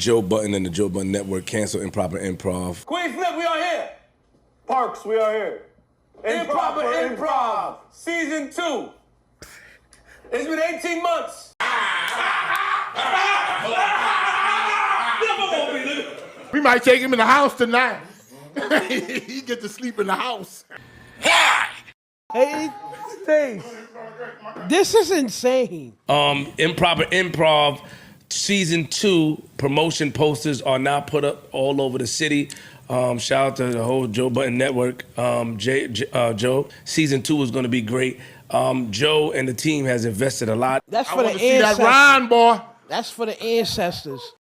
Joe Budden and the Joe Budden Network cancel improper improv. QueenzFlip, we are here. Parks, we are here. Improper Improv, Season 2. It's been 18 months. We might take him in the house tonight. He get to sleep in the house. Hey, Stace, this is insane. Improper Improv Season 2 promotion posters are now put up all over the city. Shout out to the whole Joe Budden Network. Joe, Season 2 is going to be great. Joe and the team has invested a lot. That's I for the want to see that ancestors. Ryan, boy. That's for the ancestors.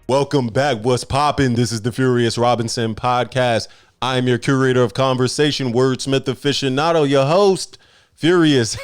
Welcome back. What's poppin'? This is the FuriousRobinson podcast. I'm your curator of conversation, wordsmith aficionado, your host, Furious.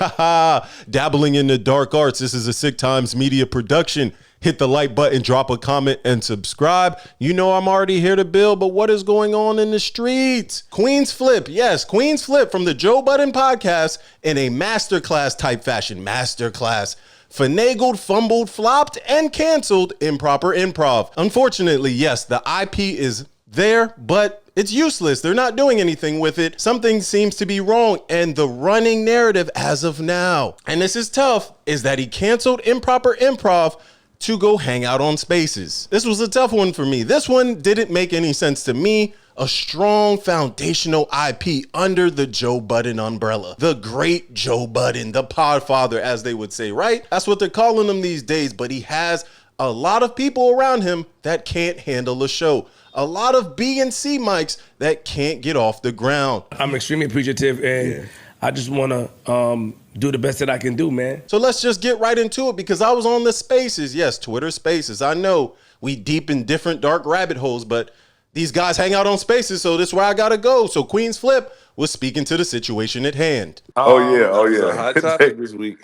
Dabbling in the dark arts. This is a Sick Times media production. Hit the like button, drop a comment, and subscribe. You know I'm already here to build, but what is going on in the streets? QueenzFlip, yes, QueenzFlip from the Joe Budden podcast in a masterclass type fashion. Masterclass. Finagled, fumbled, flopped, and canceled improper improv. Unfortunately, yes, the IP is there, but it's useless. They're not doing anything with it. Something seems to be wrong, and the running narrative as of now, and this is tough, is that he canceled improper improv to go hang out on Spaces. This was a tough one for me. This one didn't make any sense to me. A strong foundational IP under the Joe Budden umbrella. The great Joe Budden, the podfather, as they would say, right? That's what they're calling him these days, but he has a lot of people around him that can't handle a show. A lot of B and C mics that can't get off the ground. I'm extremely appreciative, and I just want to do the best that I can do, man. So let's just get right into it, because I was on the Spaces. Yes, Twitter Spaces. I know we deep in different dark rabbit holes, but these guys hang out on Spaces, so this is where I gotta go. So QueenzFlip was speaking to the situation at hand. Oh yeah. Hot topic this week.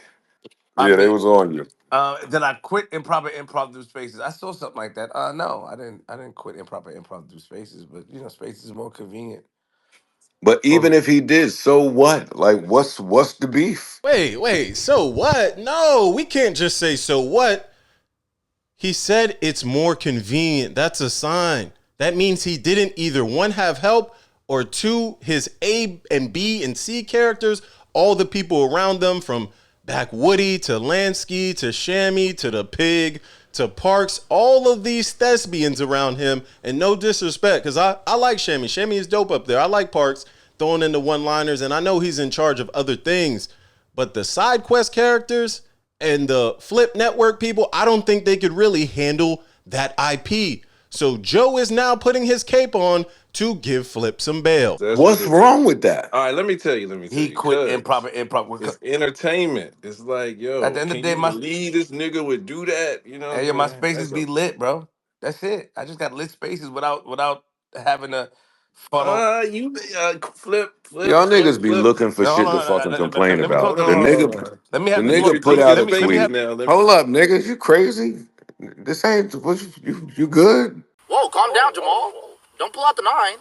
Yeah, they was on you. Did I quit improper improv through Spaces? I saw something like that. No, I didn't quit improper improv through Spaces, but Spaces is more convenient. But even if he did, so what? Like, what's the beef? Wait, so what? No, we can't just say so what. He said it's more convenient. That's a sign. That means he didn't either, one, have help, or two, his A and B and C characters, all the people around them, from Back Woody to Lansky to Shammy to the pig to Parks, all of these thespians around him, and no disrespect, because I like Shammy. Shammy is dope up there. I like Parks throwing in the one-liners, and I know he's in charge of other things, but the side quest characters and the Flip Network people, I don't think they could really handle that IP. So Joe is now putting his cape on to give Flip some bail. What's wrong with that? All right, let me tell you. He quit improper improv. It's entertainment. It's like, yo, At the end of the day, you believe this nigga would do that? Hey, my Spaces be lit, bro. That's it. I just got lit Spaces without having a funnel. Flip. Y'all niggas be looking for shit to fucking complain about. The nigga put out a tweet. Hold up, nigga, you crazy? This ain't what you good? Whoa, calm down, Jamal. Don't pull out the 9.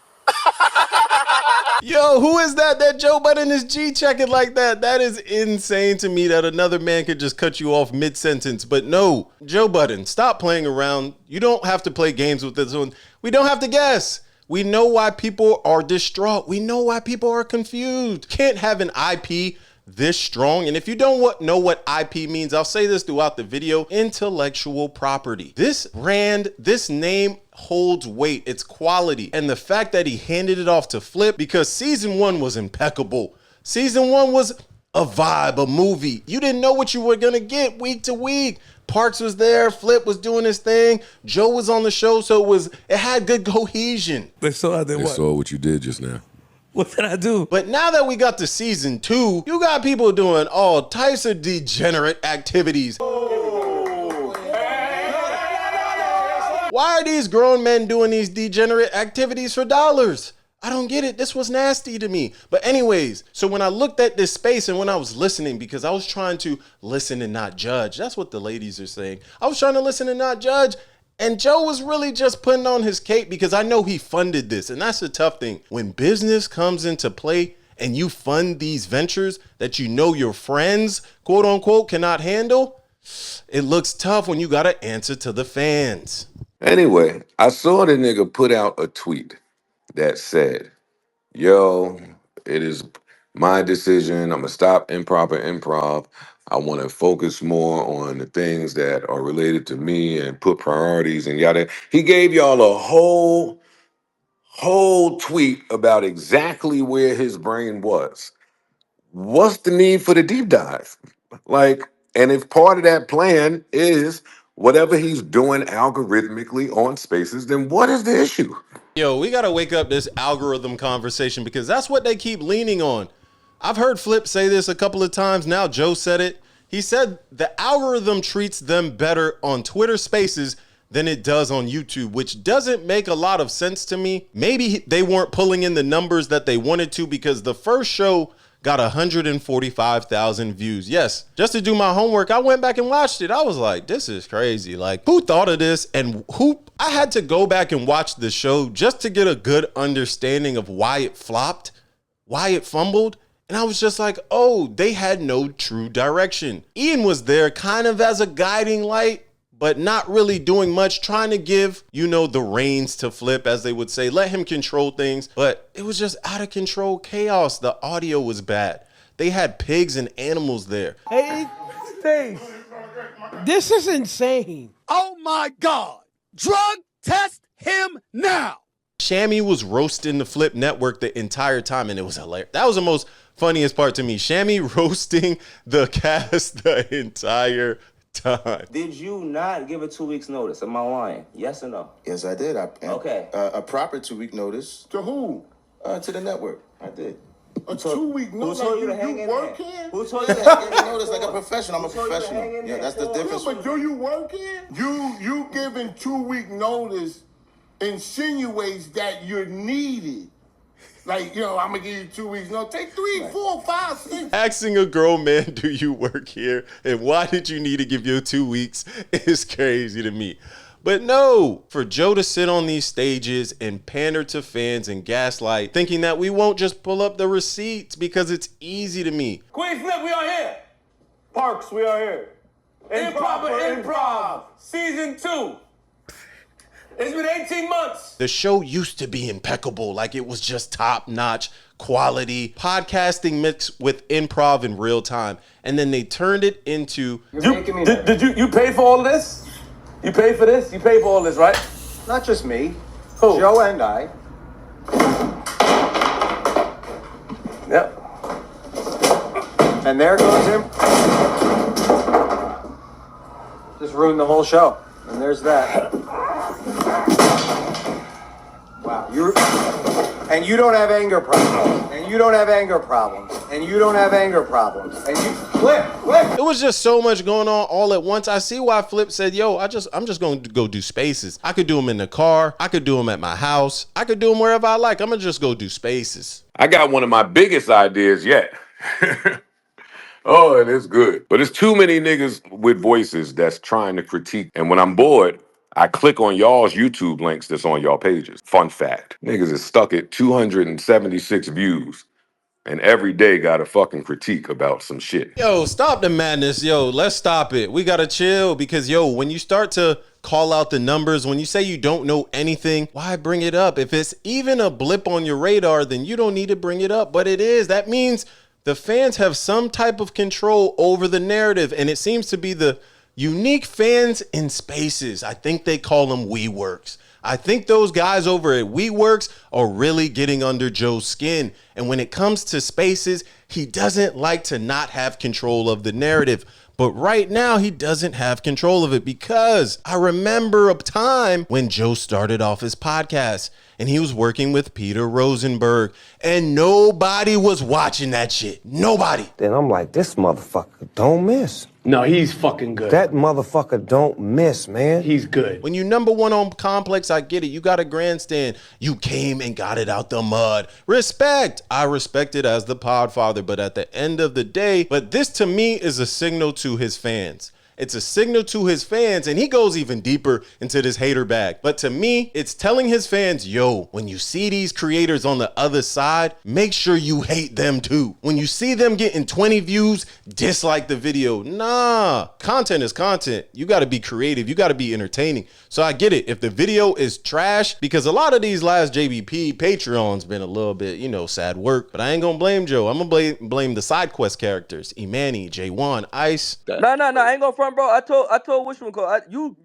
Yo, who is that Joe Budden is G-checking like that? That is insane to me that another man could just cut you off mid-sentence. But no, Joe Budden, stop playing around. You don't have to play games with this one. We don't have to guess. We know why people are distraught. We know why people are confused. Can't have an IP this strong. And if you don't know what IP means, I'll say this throughout the video: intellectual property. This brand, this name holds weight. It's quality. And the fact that he handed it off to Flip, because season 1 was impeccable. Season 1 was a vibe, a movie. You didn't know what you were gonna get week to week. Parks was there, Flip was doing his thing, Joe was on the show, so it had good cohesion. They saw what you did just now. What did I do? But now that we got to season 2, you got people doing all types of degenerate activities. Why are these grown men doing these degenerate activities for dollars? I don't get it. This was nasty to me. But anyways, so when I looked at this space and when I was listening, because I was trying to listen and not judge. That's what the ladies are saying. I was trying to listen and not judge. And Joe was really just putting on his cape because I know he funded this. And that's the tough thing. When business comes into play and you fund these ventures that you know your friends, quote unquote, cannot handle, it looks tough when you got to answer to the fans. Anyway, I saw the nigga put out a tweet that said, yo, it is my decision. I'm going to stop improper improv. I want to focus more on the things that are related to me and put priorities and yada. He gave y'all a whole tweet about exactly where his brain was. What's the need for the deep dive? Like, and if part of that plan is whatever he's doing algorithmically on Spaces, then what is the issue? Yo, we got to wake up this algorithm conversation because that's what they keep leaning on. I've heard Flip say this a couple of times now. Joe said it. He said the algorithm treats them better on Twitter Spaces than it does on YouTube, which doesn't make a lot of sense to me. Maybe they weren't pulling in the numbers that they wanted to because the first show got 145,000 views. Yes, just to do my homework, I went back and watched it. I was like, this is crazy. Like, who thought of this? And I had to go back and watch the show just to get a good understanding of why it flopped, why it fumbled. And I was just like, oh, they had no true direction. Ian was there kind of as a guiding light, but not really doing much, trying to give, the reins to Flip, as they would say, let him control things. But it was just out of control chaos. The audio was bad. They had pigs and animals there. Hey, Steve, this is insane. Oh my God. Drug test him now. Shammy was roasting the Flip network the entire time, and it was hilarious. That was the most funniest part to me. Shammy roasting the cast the entire time. Did you not give a 2 weeks notice? Am I lying? Yes or no? Yes, I did. Okay. A proper 2 week notice. To who? To the network. I did. A 2 week notice? Who told you to hang in work there? here? Who told you to I hang in gave a notice like a professional. I'm a Who told you to professional. hang in Yeah, there? that's the Yeah, difference. But do you work here? You giving 2 week notice insinuates that you're needed. Like, I'm going to give you 2 weeks. No, take 3, 4, 5, 6. Asking a grown man, do you work here? And why did you need to give you 2 weeks is crazy to me. But no, for Joe to sit on these stages and pander to fans and gaslight, thinking that we won't just pull up the receipts because it's easy to me. QueenzFlip, we are here. Parks, we are here. Improper Improv, Season 2. It's been 18 months. The show used to be impeccable, like it was just top-notch quality podcasting mixed with improv in real time. And then they turned it into... Did you pay for all of this? You paid for this? You paid for all this, right? Not just me. Who? Joe and I. Yep. And there goes him. Just ruined the whole show. And there's that. Wow. And you don't have anger problems. And you don't have anger problems. And you don't have anger problems. And you Flip. It was just so much going on all at once. I see why Flip said, yo, I'm just going to go do Spaces. I could do them in the car. I could do them at my house. I could do them wherever I like. I'm going to just go do Spaces. I got one of my biggest ideas yet. Oh, and it's good. But it's too many niggas with voices that's trying to critique. And when I'm bored, I click on y'all's YouTube links that's on y'all pages. Fun fact. Niggas is stuck at 276 views. And every day got a fucking critique about some shit. Yo, stop the madness. Yo, let's stop it. We got to chill because, when you start to call out the numbers, when you say you don't know anything, why bring it up? If it's even a blip on your radar, then you don't need to bring it up. But it is. That means the fans have some type of control over the narrative. And it seems to be the unique fans in Spaces. I think they call them WeWorks. I think those guys over at WeWorks are really getting under Joe's skin. And when it comes to spaces, he doesn't like to not have control of the narrative. But right now, he doesn't have control of it because I remember a time when Joe started off his podcast and he was working with Peter Rosenberg and nobody was watching that shit. Nobody. Then I'm like, this motherfucker don't miss. No, he's fucking good. That motherfucker don't miss, man. He's good. When you number one on Complex, I get it. You got a grandstand. You came and got it out the mud. Respect. I respect it as the podfather, but at the end of the day, but this to me is a signal to his fans. It's a signal to his fans, and he goes even deeper into this hater bag. But to me, it's telling his fans, yo, when you see these creators on the other side, make sure you hate them too. When you see them getting 20 views, dislike the video. Nah, content is content. You got to be creative. You got to be entertaining. So I get it. If the video is trash, because a lot of these last JBP Patreons been a little bit, sad work, but I ain't gonna blame Joe. I'm gonna blame the side quest characters, Imani, J1, Ice. No, I ain't gonna front, bro. I told Wishman, you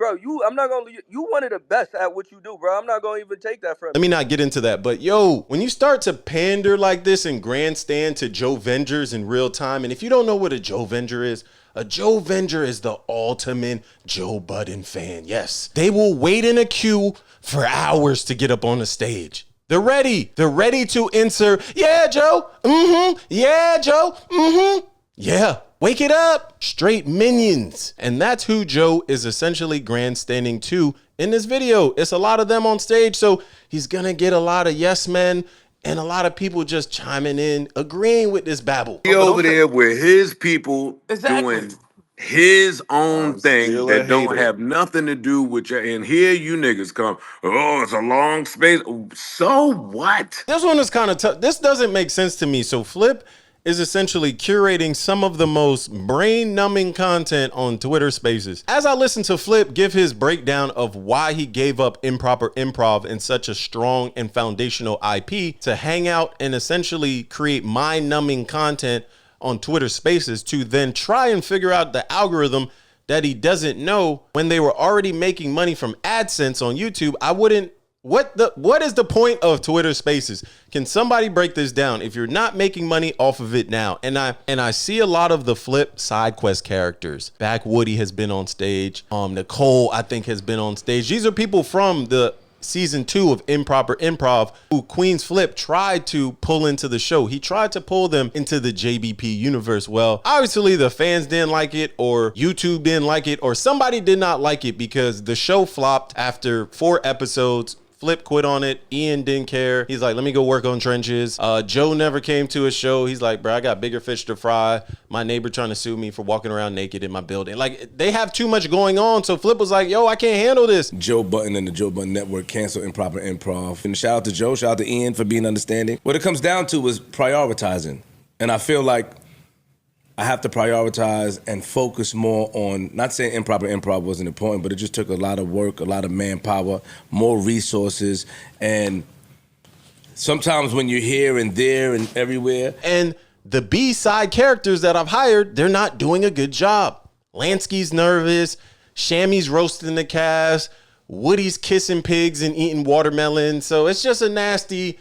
one of the best at what you do, bro. I'm not gonna even take that from you. Let me not get into that, but yo, when you start to pander like this and grandstand to Joe Vengers in real time, and if you don't know what a Joe Venger is, a Joe Venger is the ultimate Joe Budden fan. Yes, they will wait in a queue for hours to get up on the stage. They're ready. They're ready to answer, yeah, Joe. Mm-hmm. Yeah, Joe. Mm-hmm. Yeah. Wake it up. Straight minions. And that's who Joe is essentially grandstanding to in this video. It's a lot of them on stage, so he's gonna get a lot of yes men and a lot of people just chiming in, agreeing with this babble. He over there with his people doing his own thing that don't have nothing to do with your. And here you niggas come. Oh, it's a long space. So what? This one is kind of tough. This doesn't make sense to me. So Flip is essentially curating some of the most brain-numbing content on Twitter Spaces. As I listen to Flip give his breakdown of why he gave up improper improv in such a strong and foundational IP to hang out and essentially create mind-numbing content on Twitter Spaces to then try and figure out the algorithm that he doesn't know when they were already making money from AdSense on YouTube, I wouldn't. What is the point of Twitter Spaces? Can somebody break this down? If you're not making money off of it now, and I see a lot of the Flip side quest characters. Back Woody has been on stage. Nicole, I think, has been on stage. These are people from the season 2 of Improper Improv who QueenzFlip tried to pull into the show. He tried to pull them into the JBP universe. Well, obviously the fans didn't like it, or YouTube didn't like it, or somebody did not like it because the show flopped after 4 episodes. Flip quit on it. Ian didn't care. He's like, let me go work on trenches. Joe never came to a show. He's like, bro, I got bigger fish to fry. My neighbor trying to sue me for walking around naked in my building. Like, they have too much going on. So Flip was like, yo, I can't handle this. Joe Budden and the Joe Budden Network canceled Improper Improv. And shout out to Joe, shout out to Ian for being understanding. What it comes down to is prioritizing. And I feel like I have to prioritize and focus more on, not saying improper improv wasn't important, but it just took a lot of work, a lot of manpower, more resources. And sometimes when you're here and there and everywhere. And the B-side characters that I've hired, they're not doing a good job. Lansky's nervous. Shammy's roasting the cast. Woody's kissing pigs and eating watermelon. So it's just a nasty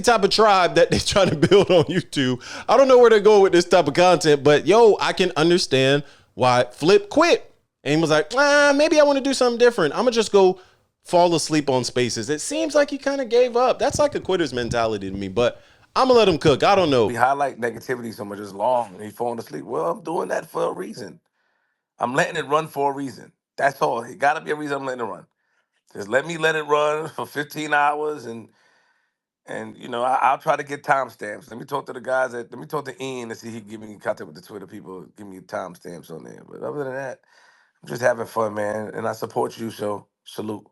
type of tribe that they try to build on YouTube. I don't know where to go with this type of content, but yo, I can understand why Flip quit. And he was like, maybe I want to do something different. I'm going to just go fall asleep on Spaces. It seems like he kind of gave up. That's like a quitter's mentality to me, but I'm going to let him cook. I don't know. We highlight negativity so much, it's long, and he's falling asleep. Well, I'm doing that for a reason. I'm letting it run for a reason. That's all. It got to be a reason I'm letting it run. Just let it run for 15 hours and I'll try to get timestamps. Let me talk to Ian to see if he can give me contact with the Twitter people, give me timestamps on there. But other than that, I'm just having fun, man. And I support you, so salute.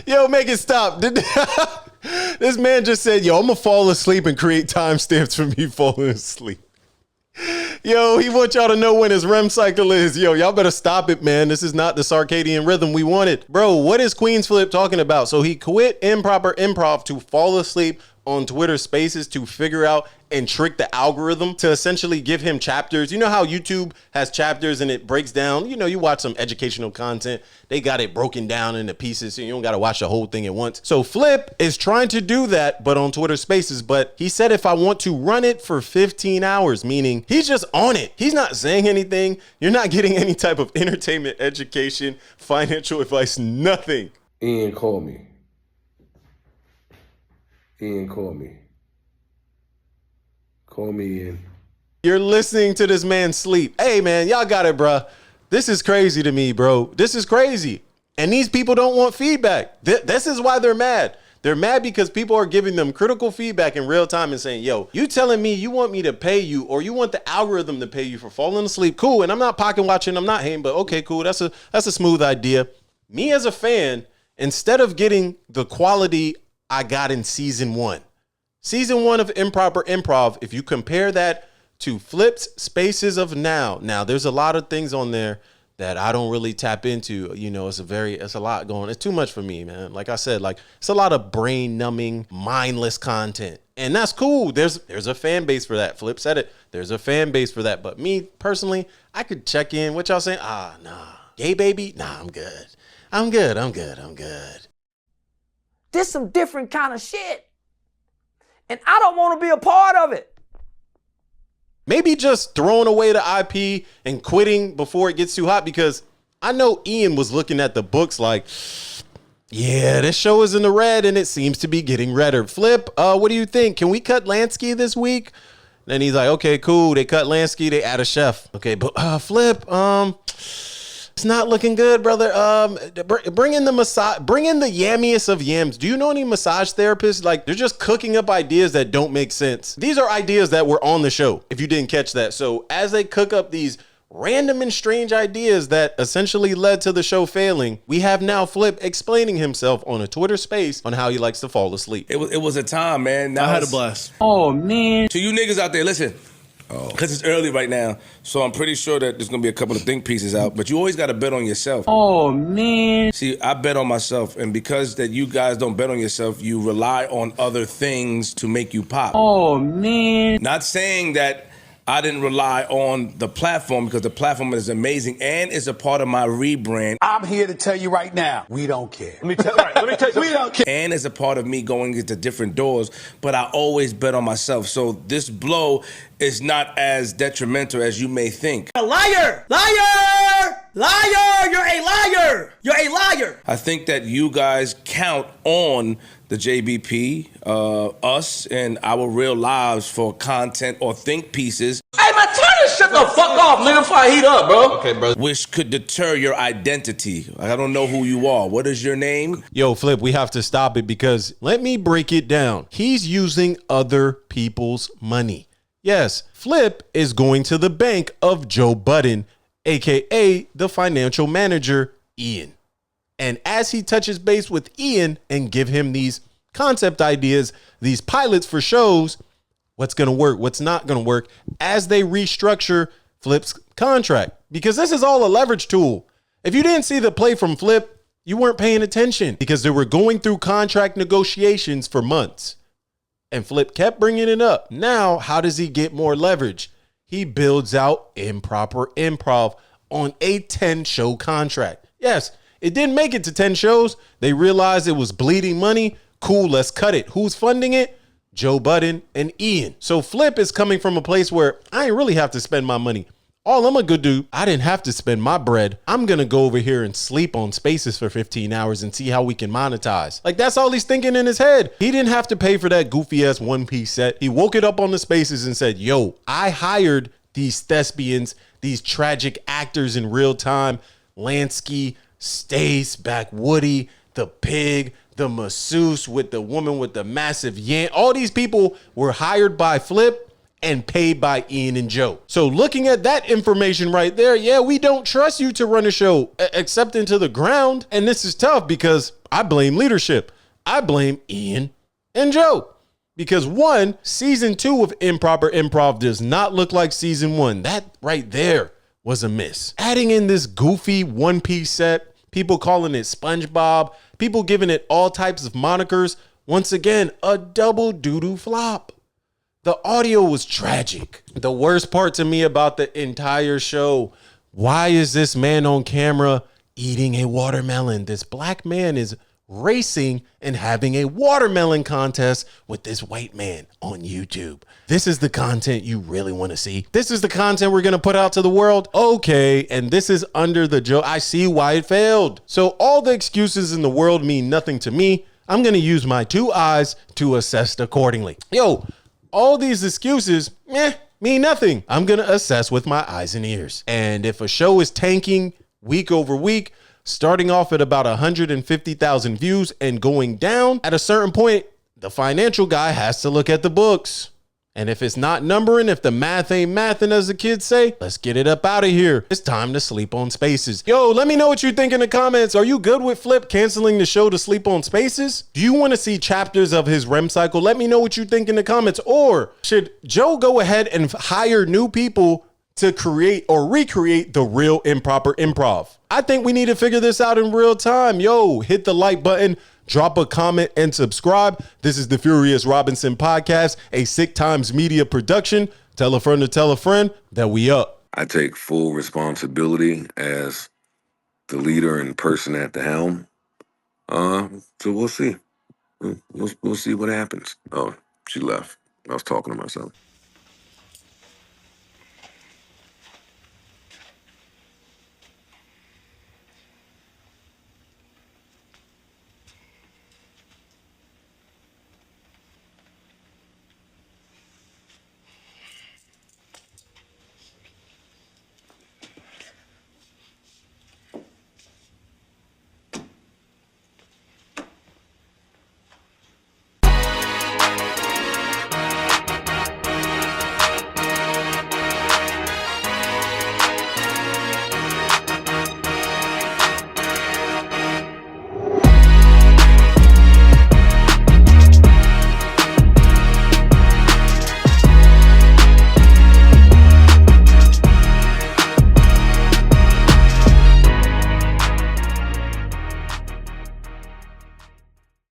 Yo, make it stop. This man just said, yo, I'm going to fall asleep and create timestamps for me falling asleep. Yo, he wants y'all to know when his REM cycle is. Yo, y'all better stop it, man. This is not the circadian rhythm we wanted. Bro, what is QueenzFlip talking about? So he quit Improper Improv to fall asleep on Twitter Spaces to figure out and trick the algorithm to essentially give him chapters. You know how YouTube has chapters and it breaks down, you watch some educational content, they got it broken down into pieces, so you don't got to watch the whole thing at once. So Flip is trying to do that, but on Twitter Spaces. But he said if I want to run it for 15 hours, meaning he's just on it. He's not saying anything. You're not getting any type of entertainment, education, financial advice, nothing. Ian, call me. Ian, call me. Call me, Ian. You're listening to this man sleep. Hey, man, y'all got it, bro. This is crazy to me, bro. This is crazy. And these people don't want feedback. This is why they're mad. They're mad because people are giving them critical feedback in real time and saying, yo, you telling me you want me to pay you or you want the algorithm to pay you for falling asleep. Cool. And I'm not pocket watching. I'm not hating, but okay, cool. That's a smooth idea. Me as a fan, instead of getting the quality I got in season 1 of Improper Improv, if you compare that to Flip's Spaces of now there's a lot of things on there that I don't really tap into. It's a lot going. It's too much for me, man. Like I said, it's a lot of brain numbing, mindless content. And that's cool. There's a fan base for that. Flip said it. There's a fan base for that. But me personally, I could check in. What y'all saying? Nah. Gay baby? Nah, I'm good. I'm good. This some different kind of shit. And I don't want to be a part of it. Maybe just throwing away the IP and quitting before it gets too hot, because I know Ian was looking at the books like, yeah, this show is in the red and it seems to be getting redder. Flip, what do you think? Can we cut Lansky this week? Then he's like, okay, cool. They cut Lansky, they add a chef. Okay, but Flip, it's not looking good, brother. Bring in the massage. Bring in the yammiest of yams. Do you know any massage therapists? They're just cooking up ideas that don't make sense. These are ideas that were on the show, if you didn't catch that. So as they cook up these random and strange ideas that essentially led to the show failing, we have now Flip explaining himself on a Twitter space on how he likes to fall asleep. It was a time, man. Now I had a blast. Oh, man. To you niggas out there, listen. Because it's early right now, so I'm pretty sure that there's going to be a couple of think pieces out, but you always got to bet on yourself. Oh, man. See, I bet on myself, and because that you guys don't bet on yourself, you rely on other things to make you pop. Oh, man. Not saying that I didn't rely on the platform, because the platform is amazing and is a part of my rebrand. I'm here to tell you right now, we don't care. Let me tell you, We don't care. And as a part of me going into different doors, but I always bet on myself. So this blow is not as detrimental as you may think. A liar! Liar! Liar! You're a liar! You're a liar! I think that you guys count on the JBP, us, and our real lives for content or think pieces. Hey, man, turn this shit the fuck off, nigga, before I heat up, bro. Okay, bro. Which could deter your identity. I don't know who you are. What is your name? Yo, Flip, we have to stop it, because let me break it down. He's using other people's money. Yes, Flip is going to the bank of Joe Budden, aka the financial manager, Ian. And as he touches base with Ian and give him these concept ideas, these pilots for shows, what's going to work, what's not going to work, as they restructure Flip's contract. Because this is all a leverage tool. If you didn't see the play from Flip, you weren't paying attention, because they were going through contract negotiations for months. And Flip kept bringing it up. Now, how does he get more leverage? He builds out Improper Improv on a 10-show contract. Yes, it didn't make it to 10 shows. They realized it was bleeding money. Cool, let's cut it. Who's funding it? Joe Budden and Ian. So Flip is coming from a place where I ain't really have to spend my money. All I'm gonna do, I didn't have to spend my bread. I'm gonna go over here and sleep on Spaces for 15 hours and see how we can monetize. That's all he's thinking in his head. He didn't have to pay for that goofy ass one-piece set. He woke it up on the Spaces and said, yo, I hired these thespians, these tragic actors in real time. Lansky, Stace, Woody, the pig, the masseuse with the woman with the massive yam. All these people were hired by Flip and paid by Ian and Joe. So looking at that information right there, yeah, we don't trust you to run a show except into the ground. And this is tough, because I blame leadership. I blame Ian and Joe. Because one, season 2 of Improper Improv does not look like season 1. That right there was a miss. Adding in this goofy one-piece set, people calling it SpongeBob, people giving it all types of monikers, Once again, a double doo-doo flop. The audio was tragic. The worst part to me about the entire show, why is this man on camera eating a watermelon? This black man is racing and having a watermelon contest with this white man on YouTube. This is the content you really want to see. This is the content we're going to put out to the world. Okay, and this is under the joke. I see why it failed. So all the excuses in the world mean nothing to me. I'm going to use my 2 eyes to assess accordingly. Yo, all these excuses, mean nothing. I'm going to assess with my eyes and ears. And if a show is tanking week over week, starting off at about 150,000 views and going down, at a certain point, the financial guy has to look at the books. And if it's not numbering, if the math ain't mathing, as the kids say, let's get it up out of here. It's time to sleep on Spaces. Yo, let me know what you think in the comments. Are you good with Flip canceling the show to sleep on Spaces? Do you want to see chapters of his REM cycle? Let me know what you think in the comments. Or should Joe go ahead and hire new people to create or recreate the real improper improv? I think we need to figure this out in real time. Yo, hit the like button, drop a comment, and subscribe. This is the Furious Robinson podcast, a Sick Times Media production. Tell a friend to tell a friend that we up. I take full responsibility as the leader and person at the helm. So we'll see. We'll see what happens. Oh, she left. I was talking to myself.